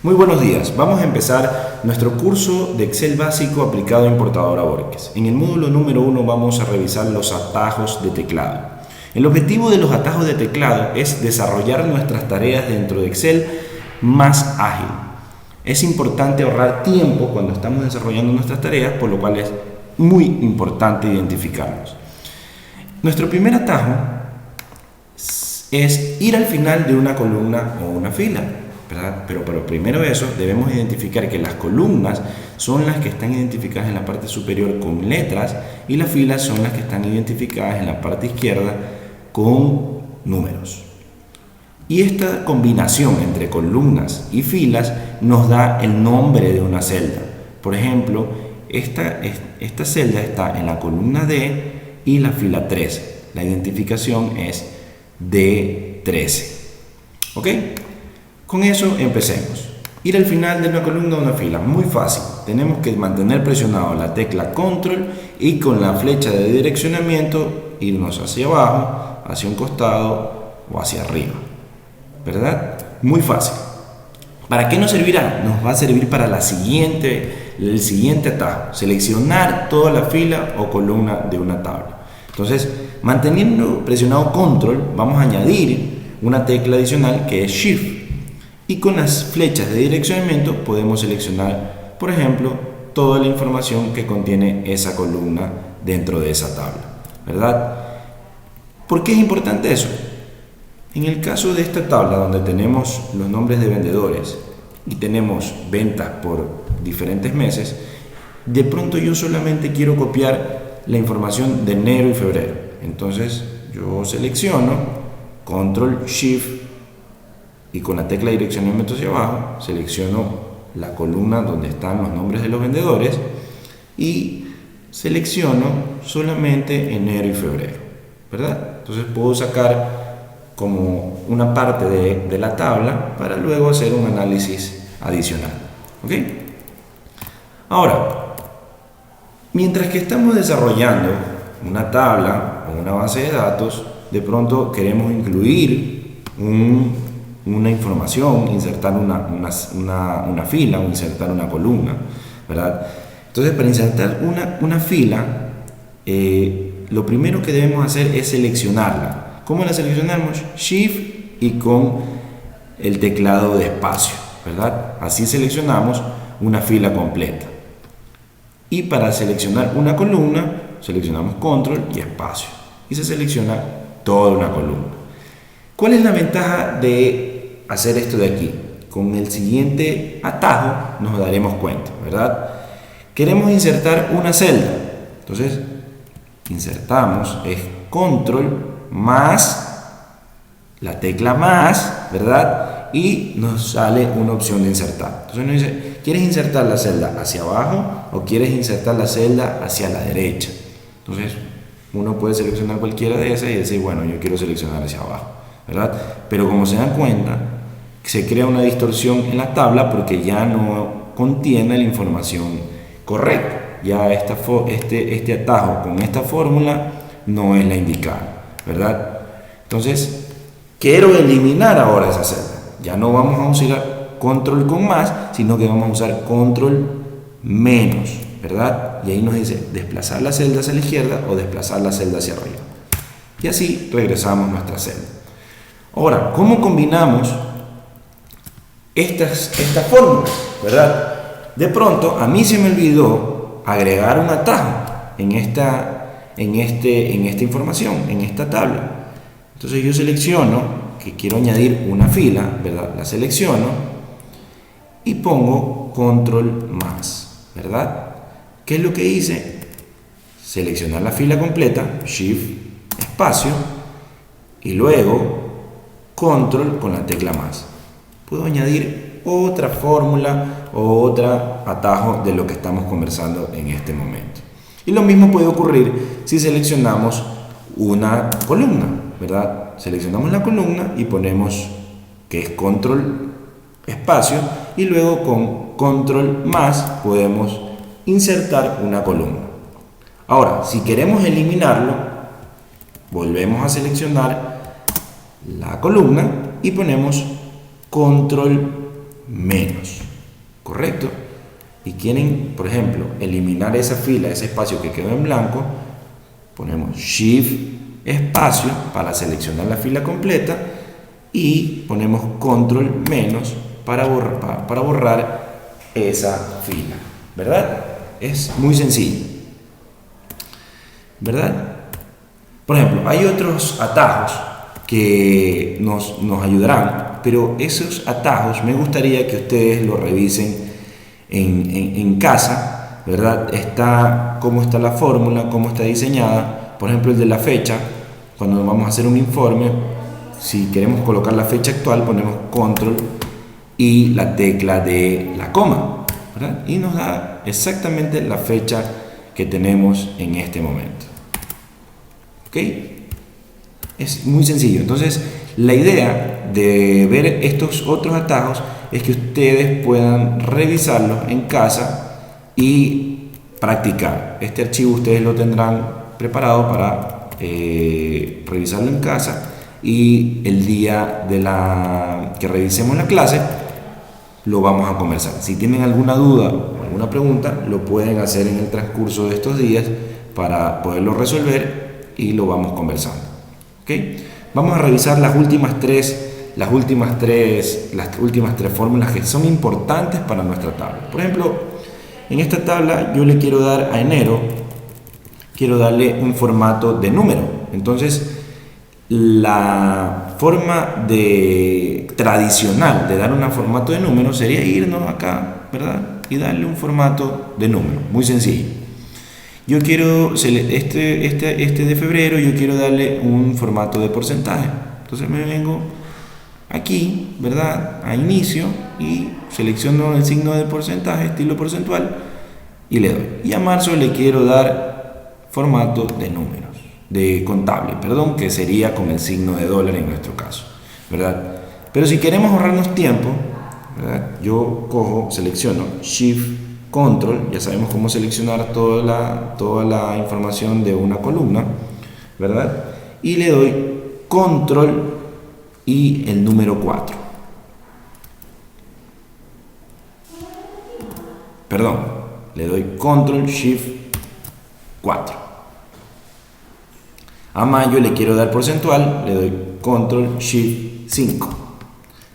Muy buenos días, vamos a empezar nuestro curso de Excel básico aplicado a importadora Borges. En el módulo número 1 vamos a revisar los atajos de teclado. El objetivo de los atajos de teclado es desarrollar nuestras tareas dentro de Excel más ágil. Es importante ahorrar tiempo cuando estamos desarrollando nuestras tareas, por lo cual es muy importante identificarlos. Nuestro primer atajo es ir al final de una columna o una fila, ¿verdad? Pero primero eso, debemos identificar que las columnas son las que están identificadas en la parte superior con letras y las filas son las que están identificadas en la parte izquierda con números. Y esta combinación entre columnas y filas nos da el nombre de una celda. Por ejemplo, esta celda está en la columna D y la fila 13. La identificación es D13. ¿Ok? Con eso empecemos. Ir al final de una columna o una fila, muy fácil. Tenemos que mantener presionado la tecla Control y con la flecha de direccionamiento irnos hacia abajo, hacia un costado o hacia arriba. ¿Verdad? Muy fácil. ¿Para qué nos servirá? Nos va a servir para el siguiente atajo. Seleccionar toda la fila o columna de una tabla. Entonces, manteniendo presionado Control, vamos a añadir una tecla adicional que es Shift. Y con las flechas de direccionamiento podemos seleccionar, por ejemplo, toda la información que contiene esa columna dentro de esa tabla, ¿verdad? ¿Por qué es importante eso? En el caso de esta tabla donde tenemos los nombres de vendedores y tenemos ventas por diferentes meses, de pronto yo solamente quiero copiar la información de enero y febrero. Entonces yo selecciono Control Shift y con la tecla de direccionamiento hacia abajo selecciono la columna donde están los nombres de los vendedores y selecciono solamente enero y febrero, ¿verdad? Entonces puedo sacar como una parte de la tabla para luego hacer un análisis adicional. ¿Ok? Ahora, mientras que estamos desarrollando una tabla o una base de datos, de pronto queremos incluir una información, insertar una fila o insertar una columna, ¿verdad? Entonces, para insertar una fila, lo primero que debemos hacer es seleccionarla. ¿Cómo la seleccionamos? Shift y con el teclado de espacio, ¿verdad? Así seleccionamos una fila completa. Y para seleccionar una columna, seleccionamos Control y espacio. Y se selecciona toda una columna. ¿Cuál es la ventaja de hacer esto de aquí? Con el siguiente atajo nos daremos cuenta, ¿verdad? Queremos insertar una celda. Entonces, insertamos, es Control más la tecla más, ¿verdad? Y nos sale una opción de insertar. Entonces nos dice, ¿quieres insertar la celda hacia abajo o quieres insertar la celda hacia la derecha? Entonces uno puede seleccionar cualquiera de esas y decir, bueno, yo quiero seleccionar hacia abajo, ¿verdad? Pero como se dan cuenta, se crea una distorsión en la tabla porque ya no contiene la información correcta. Ya este atajo con esta fórmula no es la indicada, ¿verdad? Entonces, quiero eliminar ahora esa celda. Ya no vamos a usar control con más, sino que vamos a usar control menos, ¿verdad? Y ahí nos dice desplazar la celda hacia la izquierda o desplazar la celda hacia arriba. Y así regresamos a nuestra celda. Ahora, ¿cómo combinamos estas fórmulas, ¿verdad? De pronto, a mí se me olvidó agregar un atajo en esta información, en esta tabla. Entonces yo selecciono que quiero añadir una fila, ¿verdad? La selecciono y pongo control más, ¿verdad? ¿Qué es lo que hice? Seleccionar la fila completa, shift, espacio y luego control con la tecla más. Puedo añadir otra fórmula o otro atajo de lo que estamos conversando en este momento. Y lo mismo puede ocurrir si seleccionamos una columna, ¿verdad? Seleccionamos la columna y ponemos que es control espacio y luego con control más podemos insertar una columna. Ahora, si queremos eliminarlo, volvemos a seleccionar la columna y ponemos control menos, ¿correcto? Y quieren, por ejemplo, eliminar esa fila, ese espacio que quedó en blanco, ponemos Shift espacio para seleccionar la fila completa y ponemos Control menos para borrar esa fila, ¿verdad? Es muy sencillo, ¿verdad? Por ejemplo, hay otros atajos que nos ayudarán, pero esos atajos me gustaría que ustedes lo revisen en casa, ¿verdad? Cómo está la fórmula, cómo está diseñada. Por ejemplo, el de la fecha, cuando vamos a hacer un informe, si queremos colocar la fecha actual, ponemos Control y la tecla de la coma, ¿verdad? Y nos da exactamente la fecha que tenemos en este momento. ¿Ok? Es muy sencillo. Entonces, la idea de ver estos otros atajos es que ustedes puedan revisarlos en casa y practicar. Este archivo ustedes lo tendrán preparado para revisarlo en casa, y el día que revisemos la clase lo vamos a conversar. Si tienen alguna duda o alguna pregunta, lo pueden hacer en el transcurso de estos días para poderlo resolver y lo vamos conversando. ¿Okay? Vamos a revisar las últimas tres fórmulas que son importantes para nuestra tabla. Por ejemplo, en esta tabla yo le quiero dar a enero, quiero darle un formato de número. Entonces, la forma tradicional de dar un formato de número sería irnos acá, ¿verdad? Y darle un formato de número, muy sencillo. Yo quiero, este de febrero, yo quiero darle un formato de porcentaje. Entonces me vengo aquí, ¿verdad? A inicio y selecciono el signo de porcentaje, estilo porcentual, y le doy. Y a marzo le quiero dar formato de números, de contable, perdón, que sería con el signo de dólar en nuestro caso, ¿verdad? Pero si queremos ahorrarnos tiempo, ¿verdad? Yo selecciono Shift Control, ya sabemos cómo seleccionar toda la información de una columna, ¿verdad? Y le doy Control y el número 4. Perdón, le doy Control Shift 4. A mayo le quiero dar porcentual, le doy Control Shift 5.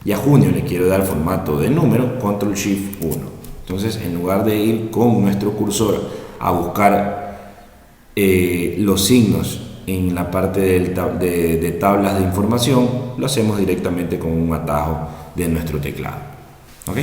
Y a junio le quiero dar formato de número, Control Shift 1. Entonces, en lugar de ir con nuestro cursor a buscar los signos en la parte de tablas de información, lo hacemos directamente con un atajo de nuestro teclado. ¿Ok?